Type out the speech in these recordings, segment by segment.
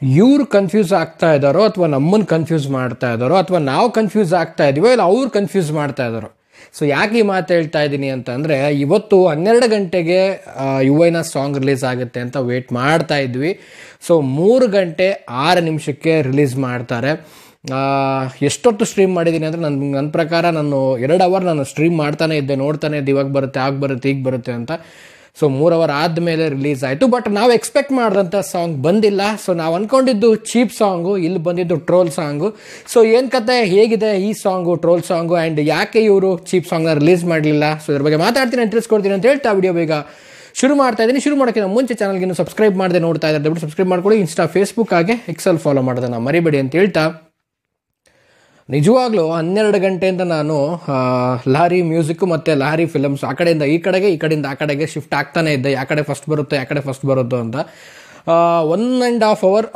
ಇವ್ರು ಕನ್ಫ್ಯೂಸ್ ಆಗ್ತಾ ಇದ್ದಾರೋ ಅಥವಾ ನಮ್ಮನ್ನು ಕನ್ಫ್ಯೂಸ್ ಮಾಡ್ತಾ ಇದ್ದಾರೋ ಅಥವಾ ನಾವು ಕನ್ಫ್ಯೂಸ್ ಆಗ್ತಾ ಇದೀವೋ ಇಲ್ಲ ಅವ್ರು ಕನ್ಫ್ಯೂಸ್ ಮಾಡ್ತಾ ಇದ್ದಾರೋ. ಸೊ ಯಾಕೆ ಈ ಮಾತು ಹೇಳ್ತಾ ಇದ್ದೀನಿ ಅಂತಂದರೆ, ಇವತ್ತು 12 ಗಂಟೆಗೆ ಯುವೈನ ಸಾಂಗ್ ರಿಲೀಸ್ ಆಗುತ್ತೆ ಅಂತ ವೇಟ್ ಮಾಡ್ತಾ ಇದ್ವಿ. ಸೊ 3 ಗಂಟೆ 6 ನಿಮಿಷಕ್ಕೆ ರಿಲೀಸ್ ಮಾಡ್ತಾರೆ. ಎಷ್ಟೊತ್ತು ಸ್ಟ್ರೀಮ್ ಮಾಡಿದ್ದೀನಿ ಅಂದರೆ ನನ್ನ ಪ್ರಕಾರ ನಾನು 2 ಅವರ್ ನಾನು ಸ್ಟ್ರೀಮ್ ಮಾಡ್ತಾನೆ ಇದ್ದೆ, ನೋಡ್ತಾನೆ ಇದ್ದೆ, ಇವಾಗ ಬರುತ್ತೆ, ಆಗ ಬರುತ್ತೆ, ಈಗ ಬರುತ್ತೆ ಅಂತ. ಸೊ 3 ಅವರ್ ಆದಮೇಲೆ ರಿಲೀಸ್ ಆಯಿತು. ಬಟ್ ನಾವು ಎಕ್ಸ್ಪೆಕ್ಟ್ ಮಾಡಿದಂಥ ಸಾಂಗ್ ಬಂದಿಲ್ಲ. ಸೊ ನಾವು ಅಂದ್ಕೊಂಡಿದ್ದು ಚೀಪ್ ಸಾಂಗು, ಇಲ್ಲಿ ಬಂದಿದ್ದು ಟ್ರೋಲ್ ಸಾಂಗು. ಸೊ ಏನು ಕತೆ, ಹೇಗಿದೆ ಈ ಸಾಂಗು, ಟ್ರೋಲ್ ಸಾಂಗು, ಆ್ಯಂಡ್ ಯಾಕೆ ಇವರು ಚೀಪ್ ಸಾಂಗ್ನ ರಿಲೀಸ್ ಮಾಡಲಿಲ್ಲ, ಸೊ ಇದ್ರ ಬಗ್ಗೆ ಮಾತಾಡ್ತೀನಿ, ತಿಳಿಸ್ಕೊಡ್ತೀನಿ ಅಂತ ಹೇಳ್ತಾ ವಿಡಿಯೋ ಬೇಗ ಶುರು ಮಾಡ್ತಾ ಇದ್ದೀನಿ. ಶುರು ಮಾಡೋಕ್ಕಿಂತ ಮುಂಚೆ ಚಾನಲ್ಗೆ ಸಬ್ಸ್ಕ್ರೈಬ್ ಮಾಡದೆ ನೋಡ್ತಾ ಇದ್ದಾರೆ ದಯವಿಟ್ಟು ಸಬ್ಸ್ಕ್ರೈಬ್ ಮಾಡ್ಕೊಳ್ಳಿ. ಇನ್ಸ್ಟಾ, ಫೇಸ್ಬುಕ್ ಹಾಗೆ ಎಕ್ಸೆಲ್ ಫಾಲೋ ಮಾಡೋದನ್ನು ಮರಿಬೇಡಿ ಅಂತ ಹೇಳ್ತಾ, ನಿಜವಾಗ್ಲೂ 12 ಗಂಟೆಯಿಂದ ನಾನು ಲಹರಿ ಮ್ಯೂಸಿಕ್ಕು ಮತ್ತು ಲಹರಿ ಫಿಲಮ್ಸ್ ಆ ಕಡೆಯಿಂದ ಈ ಕಡೆಗೆ, ಈ ಕಡೆಯಿಂದ ಆ ಕಡೆಗೆ ಶಿಫ್ಟ್ ಆಗ್ತಾನೆ ಇದ್ದೆ. ಯಾ ಕಡೆ ಫಸ್ಟ್ ಬರುತ್ತೋ ಯಾ ಕಡೆ ಫಸ್ಟ್ ಬರುತ್ತೋ ಅಂತ 1.5 ಅವರ್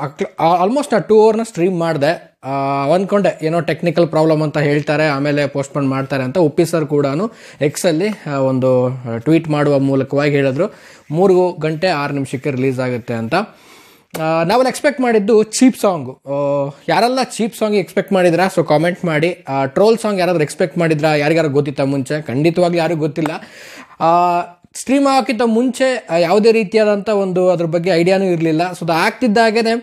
ಆಲ್ಮೋಸ್ಟ್ ನಾನು 2 ಅವರ್ನ ಸ್ಟ್ರೀಮ್ ಮಾಡಿದೆ. ಅಂದ್ಕೊಂಡೆ ಏನೋ ಟೆಕ್ನಿಕಲ್ ಪ್ರಾಬ್ಲಮ್ ಅಂತ ಹೇಳ್ತಾರೆ, ಆಮೇಲೆ ಪೋಸ್ಟ್ಪೋನ್ ಮಾಡ್ತಾರೆ ಅಂತ. ಉಪ್ಪಿ ಸರ್ ಕೂಡ ಎಕ್ಸಲ್ಲಿ ಒಂದು ಟ್ವೀಟ್ ಮಾಡುವ ಮೂಲಕವಾಗಿ ಹೇಳಿದ್ರು 3 ಗಂಟೆ 6 ನಿಮಿಷಕ್ಕೆ ರಿಲೀಸ್ ಆಗುತ್ತೆ ಅಂತ. ನಾವೆಲ್ಲ ಎಕ್ಸ್ಪೆಕ್ಟ್ ಮಾಡಿದ್ದು ಚೀಪ್ ಸಾಂಗು. ಯಾರೆಲ್ಲ ಚೀಪ್ ಸಾಂಗ್ ಎಕ್ಸ್ಪೆಕ್ಟ್ ಮಾಡಿದ್ರಾ, ಸೊ ಕಾಮೆಂಟ್ ಮಾಡಿ. ಟ್ರೋಲ್ ಸಾಂಗ್ ಯಾರಾದ್ರೂ ಎಕ್ಸ್ಪೆಕ್ಟ್ ಮಾಡಿದ್ರಾ, ಯಾರಿಗಾರು ಗೊತ್ತಿತ್ತ ಮುಂಚೆ? ಖಂಡಿತವಾಗ್ಲೂ ಯಾರಿಗೂ ಗೊತ್ತಿಲ್ಲ. ಸ್ಟ್ರೀಮ್ ಹಾಕಿದ್ದ ಮುಂಚೆ ಯಾವುದೇ ರೀತಿಯಾದಂಥ ಅದ್ರ ಬಗ್ಗೆ ಐಡಿಯಾನೂ ಇರಲಿಲ್ಲ. ಸೊ ಅದು ಆಗ್ತಿದ್ದಾಗೇ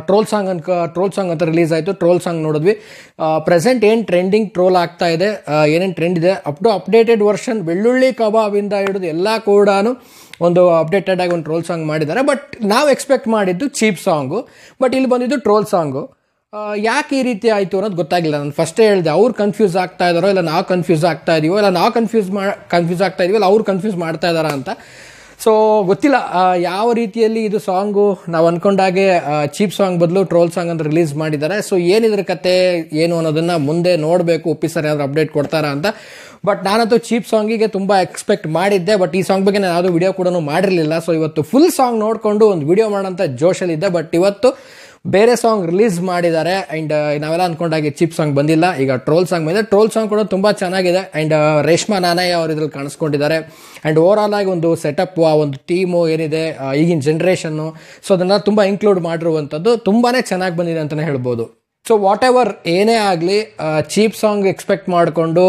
ಟ್ರೋಲ್ ಸಾಂಗ್ ಅಂತ ರಿಲೀಸ್ ಆಯಿತು. ಟ್ರೋಲ್ ಸಾಂಗ್ ನೋಡಿದ್ವಿ. ಪ್ರೆಸೆಂಟ್ ಏನು ಟ್ರೆಂಡಿಂಗ್ ಟ್ರೋಲ್ ಆಗ್ತಾ ಇದೆ, ಏನೇನು ಟ್ರೆಂಡ್ ಇದೆ, ಅಪ್ಡೇಟೆಡ್ ವರ್ಷನ್, ಬೆಳ್ಳುಳ್ಳಿ ಕಬಾಬಿಂದ ಹಿಡಿದು ಎಲ್ಲ ಕೂಡ ಒಂದು ಅಪ್ಡೇಟೆಡ್ ಆಗಿ ಒಂದು ಟ್ರೋಲ್ ಸಾಂಗ್ ಮಾಡಿದ್ದಾರೆ. ಬಟ್ ನಾವು ಎಕ್ಸ್ಪೆಕ್ಟ್ ಮಾಡಿದ್ದು ಚೀಪ್ ಸಾಂಗು, ಬಟ್ ಇಲ್ಲಿ ಬಂದಿದ್ದು ಟ್ರೋಲ್ ಸಾಂಗು. ಯಾಕೆ ಈ ರೀತಿ ಆಯಿತು ಅನ್ನೋದು ಗೊತ್ತಾಗಿಲ್ಲ. ನಾನು ಫಸ್ಟೇ ಹೇಳಿದೆ, ಅವ್ರು ಕನ್ಫ್ಯೂಸ್ ಆಗ್ತಾ ಇದ್ದಾರೋ ಇಲ್ಲ ನಾವು ಕನ್ಫ್ಯೂಸ್ ಆಗ್ತಾ ಇದೀವೋ, ಇಲ್ಲ ನಾವು ಕನ್ಫ್ಯೂಸ್ ಆಗ್ತಾ ಇದೀವೋ ಇಲ್ಲ ಅವ್ರು ಕನ್ಫ್ಯೂಸ್ ಮಾಡ್ತಾ ಇದ್ದಾರಾ ಅಂತ. ಸೊ ಗೊತ್ತಿಲ್ಲ ಯಾವ ರೀತಿಯಲ್ಲಿ ಇದು ಸಾಂಗು ನಾವು ಅಂದ್ಕೊಂಡಾಗೆ ಚೀಪ್ ಸಾಂಗ್ ಬದಲು ಟ್ರೋಲ್ ಸಾಂಗ್ ಅಂತ ರಿಲೀಸ್ ಮಾಡಿದ್ದಾರೆ. ಸೊ ಏನಿದ್ರ ಕತೆ ಏನು ಅನ್ನೋದನ್ನು ಮುಂದೆ ನೋಡಬೇಕು, ಉಪ್ಪಿ ಸರ್ ಏನಾದ್ರು ಅಪ್ಡೇಟ್ ಕೊಡ್ತಾರಾ ಅಂತ. ಬಟ್ ನಾನಂತೂ ಚೀಪ್ ಸಾಂಗಿಗೆ ತುಂಬ ಎಕ್ಸ್ಪೆಕ್ಟ್ ಮಾಡಿದ್ದೆ. ಬಟ್ ಈ ಸಾಂಗ್ ಬಗ್ಗೆ ನಾನು ಯಾವುದೂ ವಿಡಿಯೋ ಕೂಡ ಮಾಡಿರಲಿಲ್ಲ. ಸೊ ಇವತ್ತು ಫುಲ್ ಸಾಂಗ್ ನೋಡಿಕೊಂಡು ಒಂದು ವಿಡಿಯೋ ಮಾಡೋಂಥ ಜೋಶಲ್ಲಿದ್ದೆ. ಬಟ್ ಇವತ್ತು ಬೇರೆ ಸಾಂಗ್ ರಿಲೀಸ್ ಮಾಡಿದ್ದಾರೆ. ಆ್ಯಂಡ್ ನಾವೆಲ್ಲ ಅಂದ್ಕೊಂಡಾಗೆ ಚೀಪ್ ಸಾಂಗ್ ಬಂದಿಲ್ಲ. ಈಗ ಟ್ರೋಲ್ ಸಾಂಗ್ ಬಂದಿದೆ. ಟ್ರೋಲ್ ಸಾಂಗ್ ಕೂಡ ತುಂಬ ಚೆನ್ನಾಗಿದೆ. ಆ್ಯಂಡ್ ರೇಷ್ಮಾ ನಾನಯ್ಯ ಅವರು ಇದ್ರಲ್ಲಿ ಕಾಣಿಸ್ಕೊಂಡಿದ್ದಾರೆ. ಆ್ಯಂಡ್ ಓವರ್ ಆಲ್ ಆಗಿ ಒಂದು ಸೆಟಪ್, ಆ ಒಂದು ಟೀಮು ಏನಿದೆ ಈಗಿನ ಜನ್ರೇಷನ್ನು, ಸೊ ಅದನ್ನು ತುಂಬ ಇನ್ಕ್ಲೂಡ್ ಮಾಡಿರುವಂಥದ್ದು ತುಂಬಾ ಚೆನ್ನಾಗಿ ಬಂದಿದೆ ಅಂತಲೇ ಹೇಳ್ಬೋದು. ಸೊ ವಾಟ್ ಎವರ್ ಏನೇ ಆಗಲಿ, ಚೀಪ್ ಸಾಂಗ್ ಎಕ್ಸ್ಪೆಕ್ಟ್ ಮಾಡಿಕೊಂಡು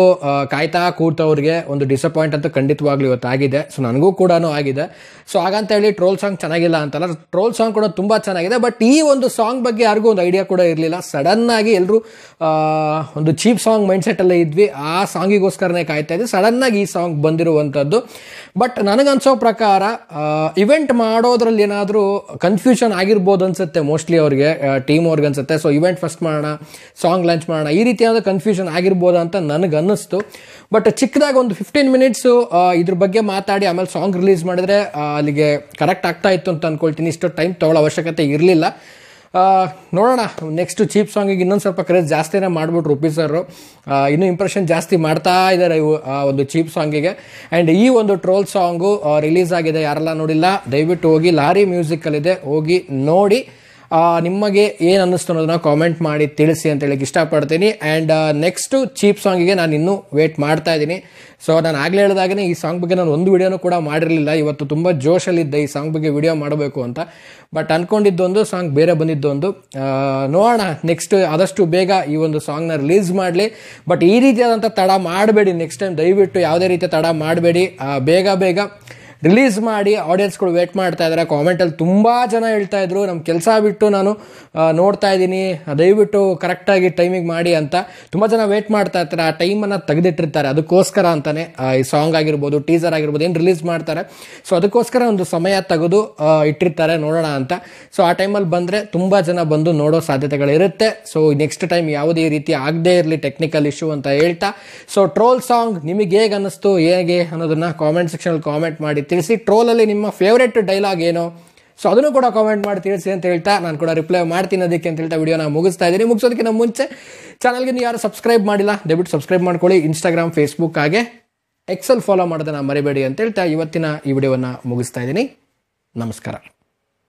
ಕಾಯ್ತಾ ಕೂತವ್ರಿಗೆ ಒಂದು ಡಿಸಪಾಯಿಂಟ್ ಅಂತೂ ಖಂಡಿತವಾಗ್ಲೂ ಇವತ್ತು ಆಗಿದೆ. ಸೊ ನನಗೂ ಕೂಡ ಆಗಿದೆ. ಸೊ ಹಾಗಂತ ಹೇಳಿ ಟ್ರೋಲ್ ಸಾಂಗ್ ಚೆನ್ನಾಗಿಲ್ಲ ಅಂತಲ್ಲ, ಟ್ರೋಲ್ ಸಾಂಗ್ ಕೂಡ ತುಂಬ ಚೆನ್ನಾಗಿದೆ. ಬಟ್ ಈ ಒಂದು ಸಾಂಗ್ ಬಗ್ಗೆ ಯಾರಿಗೂ ಒಂದು ಐಡಿಯಾ ಕೂಡ ಇರಲಿಲ್ಲ. ಸಡನ್ನಾಗಿ ಎಲ್ಲರೂ ಒಂದು ಚೀಪ್ ಸಾಂಗ್ ಮೈಂಡ್ಸೆಟ್ಟಲ್ಲೇ ಇದ್ವಿ. ಆ ಸಾಂಗಿಗೋಸ್ಕರನೇ ಕಾಯ್ತಾ ಇದ್ವಿ. ಸಡನ್ನಾಗಿ ಈ ಸಾಂಗ್ ಬಂದಿರುವಂಥದ್ದು. ಬಟ್ ನನಗನ್ಸೋ ಪ್ರಕಾರ ಇವೆಂಟ್ ಮಾಡೋದ್ರಲ್ಲಿ ಏನಾದರೂ ಕನ್ಫ್ಯೂಷನ್ ಆಗಿರ್ಬೋದು ಅನ್ಸುತ್ತೆ ಮೋಸ್ಟ್ಲಿ ಅವ್ರಿಗೆ, ಟೀಮ್ ಅವ್ರಿಗೆ ಅನ್ಸುತ್ತೆ. ಸೊ ಇವೆಂಟ್ ಫಸ್ಟ್ ಮಾಡೋಣ, ಸಾಂಗ್ ಲಾಂಚ್ ಮಾಡೋಣ, ಈ ರೀತಿಯಾದ ಕನ್ಫ್ಯೂಷನ್ ಆಗಿರ್ಬೋದು ಅಂತ ನನಗನ್ನಿಸ್ತು. ಬಟ್ ಚಿಕ್ಕದಾಗಿ ಒಂದು 15 ಮಿನಿಟ್ಸು ಇದ್ರ ಬಗ್ಗೆ ಮಾತಾಡಿ ಆಮೇಲೆ ಸಾಂಗ್ ರಿಲೀಸ್ ಮಾಡಿದ್ರೆ ಅಲ್ಲಿಗೆ ಕರೆಕ್ಟ್ ಆಗ್ತಾ ಇತ್ತು ಅಂತ ಅಂದ್ಕೊಳ್ತೀನಿ. ಇಷ್ಟು ಟೈಮ್ ತೊಗೊಳ್ಳೋ ಅವಶ್ಯಕತೆ ಇರಲಿಲ್ಲ. ನೋಡೋಣ, ನೆಕ್ಸ್ಟ್ ಚೀಪ್ ಸಾಂಗಿಗೆ ಇನ್ನೊಂದು ಸ್ವಲ್ಪ ಕ್ರೇಜ್ ಜಾಸ್ತಿನೇ ಮಾಡಿಬಿಟ್ರು ಉಪ್ಪಿ ಸರ್. ಇನ್ನೂ ಇಂಪ್ರೆಷನ್ ಜಾಸ್ತಿ ಮಾಡ್ತಾ ಇದ್ದಾರೆ ಒಂದು ಚೀಪ್ ಸಾಂಗಿಗೆ. ಆ್ಯಂಡ್ ಈ ಒಂದು ಟ್ರೋಲ್ ಸಾಂಗು ರಿಲೀಸ್ ಆಗಿದೆ. ಯಾರೆಲ್ಲ ನೋಡಿಲ್ಲ ದಯವಿಟ್ಟು ಹೋಗಿ, ಲಹರಿ ಮ್ಯೂಸಿಕಲ್ಲಿದೆ, ಹೋಗಿ ನೋಡಿ. ನಿಮಗೆ ಏನು ಅನ್ನಿಸ್ತು ಅನ್ನೋದನ್ನ ಕಾಮೆಂಟ್ ಮಾಡಿ ತಿಳಿಸಿ ಅಂತ ಹೇಳಕ್ಕೆ ಇಷ್ಟಪಡ್ತೀನಿ. ಆ್ಯಂಡ್ ನೆಕ್ಸ್ಟು ಚೀಪ್ ಸಾಂಗಿಗೆ ನಾನು ಇನ್ನೂ ವೇಟ್ ಮಾಡ್ತಾ ಇದ್ದೀನಿ. ಸೊ ನಾನು ಆಗಲೇ ಹೇಳಿದಾಗೇ ಈ ಸಾಂಗ್ ಬಗ್ಗೆ ನಾನು ಒಂದು ವಿಡಿಯೋನೂ ಕೂಡ ಮಾಡಿರಲಿಲ್ಲ. ಇವತ್ತು ತುಂಬ ಜೋಶಲ್ಲಿದ್ದೆ ಈ ಸಾಂಗ್ ಬಗ್ಗೆ ವಿಡಿಯೋ ಮಾಡಬೇಕು ಅಂತ. ಬಟ್ ಅಂದ್ಕೊಂಡಿದ್ದೊಂದು, ಸಾಂಗ್ ಬೇರೆ ಬಂದಿದ್ದೊಂದು. ನೋಡೋಣ, ನೆಕ್ಸ್ಟ್ ಆದಷ್ಟು ಬೇಗ ಈ ಒಂದು ಸಾಂಗ್ನ ರಿಲೀಸ್ ಮಾಡಲಿ. ಬಟ್ ಈ ರೀತಿಯಾದಂಥ ತಡ ಮಾಡಬೇಡಿ ನೆಕ್ಸ್ಟ್ ಟೈಮ್, ದಯವಿಟ್ಟು ಯಾವುದೇ ರೀತಿಯ ತಡ ಮಾಡಬೇಡಿ. ಬೇಗ ರಿಲೀಸ್ ಮಾಡಿ. ಆಡಿಯನ್ಸ್ಗಳು ವೇಟ್ ಮಾಡ್ತಾ ಇದ್ದಾರೆ. ಕಾಮೆಂಟಲ್ಲಿ ತುಂಬ ಜನ ಹೇಳ್ತಾ ಇದ್ರು, ನಮ್ಮ ಕೆಲಸ ಬಿಟ್ಟು ನಾನು ನೋಡ್ತಾ ಇದ್ದೀನಿ, ದಯವಿಟ್ಟು ಕರೆಕ್ಟಾಗಿ ಟೈಮಿಗೆ ಮಾಡಿ ಅಂತ. ತುಂಬ ಜನ ವೇಟ್ ಮಾಡ್ತಾ ಇರ್ತಾರೆ. ಆ ಟೈಮನ್ನು ತೆಗೆದಿಟ್ಟಿರ್ತಾರೆ ಅದಕ್ಕೋಸ್ಕರ ಅಂತಲೇ. ಈ ಸಾಂಗ್ ಆಗಿರ್ಬೋದು, ಟೀಸರ್ ಆಗಿರ್ಬೋದು, ಏನು ರಿಲೀಸ್ ಮಾಡ್ತಾರೆ, ಸೊ ಅದಕ್ಕೋಸ್ಕರ ಒಂದು ಸಮಯ ತೆಗೆದು ಇಟ್ಟಿರ್ತಾರೆ ನೋಡೋಣ ಅಂತ. ಸೊ ಆ ಟೈಮಲ್ಲಿ ಬಂದರೆ ತುಂಬ ಜನ ಬಂದು ನೋಡೋ ಸಾಧ್ಯತೆಗಳಿರುತ್ತೆ. ಸೊ ನೆಕ್ಸ್ಟ್ ಟೈಮ್ ಯಾವುದೇ ರೀತಿ ಆಗದೇ ಇರಲಿ ಟೆಕ್ನಿಕಲ್ ಇಶ್ಯೂ ಅಂತ ಹೇಳ್ತಾ, ಸೊ ಟ್ರೋಲ್ ಸಾಂಗ್ ನಿಮಗೆ ಹೇಗೆ ಅನ್ನಿಸ್ತು, ಹೇಗೆ ಅನ್ನೋದನ್ನು ಕಾಮೆಂಟ್ ಸೆಕ್ಷನಲ್ಲಿ ಕಾಮೆಂಟ್ ಮಾಡಿ ತಿಳಿಸಿ. ಟ್ರೋಲಲ್ಲಿ ನಿಮ್ಮ ಫೇವ್ರೆಟ್ ಡೈಲಾಗ್ ಏನೋ, ಸೊ ಅದನ್ನು ಕೂಡ ಕಾಮೆಂಟ್ ಮಾಡಿ ತಿಳಿಸಿ ಅಂತ ಹೇಳ್ತಾ, ನಾನು ಕೂಡ ರಿಪ್ಲೈ ಮಾಡ್ತೀನಿ ಅದಕ್ಕೆ ಅಂತ ಹೇಳ್ತಾ ವಿಡಿಯೋನ ಮುಗಿಸ್ತಾ ಇದ್ದೀನಿ. ಮುಗಿಸೋದಕ್ಕಿಂತ ಮುಂಚೆ ಚಾನಲ್ಗೆ ನೀವು ಯಾರು ಸಬ್ಸ್ಕ್ರೈಬ್ ಮಾಡಿಲ್ಲ ದಯವಿಟ್ಟು ಸಬ್ಸ್ಕ್ರೈಬ್ ಮಾಡ್ಕೊಳ್ಳಿ. ಇನ್ಸ್ಟಾಗ್ರಾಮ್, ಫೇಸ್ಬುಕ್ ಹಾಗೆ ಎಕ್ಸೆಲ್ ಫಾಲೋ ಮಾಡೋದನ್ನ ಮರಿಬೇಡಿ ಅಂತ ಹೇಳ್ತಾ ಇವತ್ತಿನ ಈ ವಿಡಿಯೋವನ್ನು ಮುಗಿಸ್ತಾ ಇದ್ದೀನಿ. ನಮಸ್ಕಾರ.